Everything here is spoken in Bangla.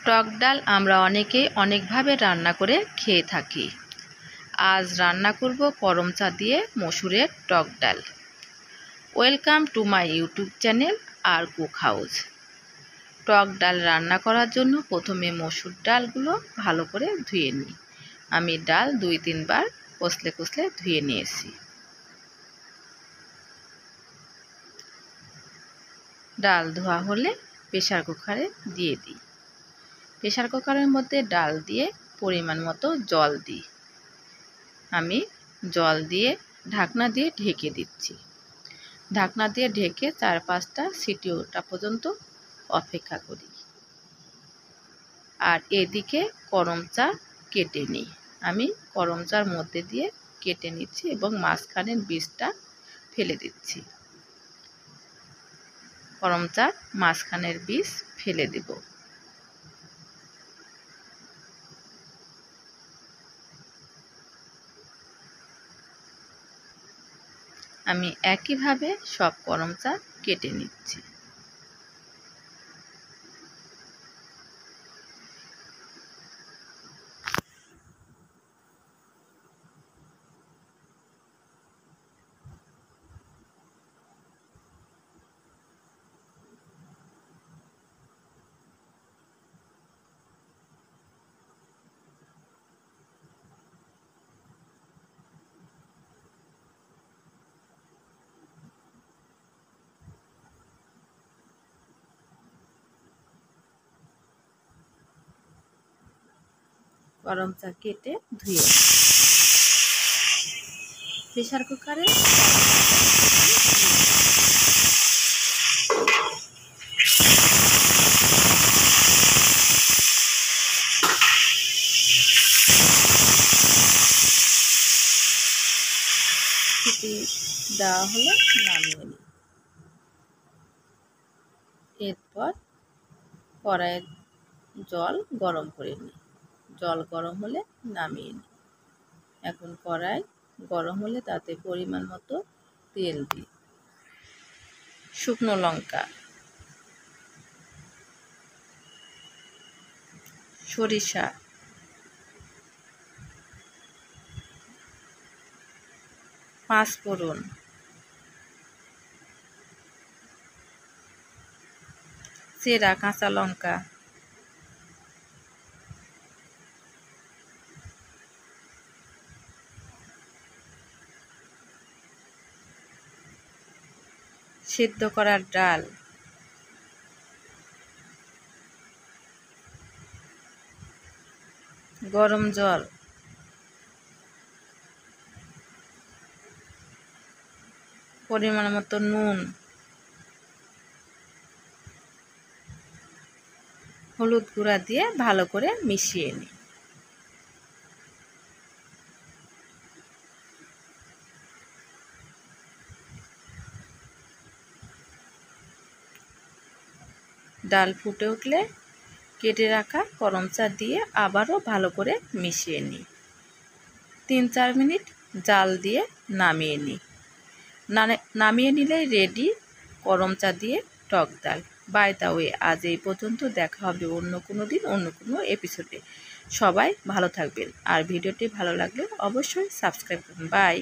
টক ডাল আমরা অনেকেই অনেকভাবে রান্না করে খেয়ে থাকি। আজ রান্না করব করম চা দিয়ে মসুরের টক ডাল। Welcome to my YouTube channel আর কুক হাউস। টক ডাল রান্না করার জন্য প্রথমে মসুর ডালগুলো ভালো করে ধুয়ে নিই। আমি ডাল 2-3 বার কষলে কষলে ধুয়ে নিয়েছি। ডাল ধোয়া হলে প্রেসার কুকারে দিয়ে দিই। প্রেসার কুকারের মধ্যে ডাল দিয়ে পরিমাণ মতো জল দিই। আমি জল দিয়ে ঢাকনা দিয়ে ঢেকে দিচ্ছি। ঢাকনা দিয়ে ঢেকে 4-5টা সিটি ওঠা পর্যন্ত অপেক্ষা করি। আর এদিকে করম চা কেটে নিই। আমি করম চার মধ্যে দিয়ে কেটে নিচ্ছি এবং মাঝখানের বীজটা ফেলে দিচ্ছি। করম চার মাঝখানের বীজ ফেলে দেব। আমি একইভাবে সব করম চা কেটে নিচ্ছি। করম চা কেটে ধুয়ে প্রেসার কুকারে সিটি দেওয়া হলো, নামিয়ে নিই। এরপর কড়াইয়ে জল গরম করে নিই। জল গরম হলে নামিয়ে নিই। এখন কড়াই গরম হলে তাতে পরিমাণ মতো তেল দিই। শুকনো লঙ্কা, সরিষা, পাঁচফোড়ন, চেরা কাঁচা লঙ্কা, সিদ্ধ করার ডাল, গরম জল, পরিমাণ মতো নুন, হলুদ গুঁড়া দিয়ে ভালো করে মিশিয়ে নিই। ডাল ফুটে উঠলে কেটে রাখা করম চা দিয়ে আবারও ভালো করে মিশিয়ে নিই। 3-4 মিনিট জাল দিয়ে নামিয়ে নিই। নামিয়ে নিলেই রেডি করম চা দিয়ে টক ডাল। বাই দ্য ওয়ে, আজ এই পর্যন্ত। দেখা হবে অন্য কোনো দিন অন্য কোনো এপিসোডে। সবাই ভালো থাকবেন। আর ভিডিওটি ভালো লাগলে অবশ্যই সাবস্ক্রাইব করুন। বাই।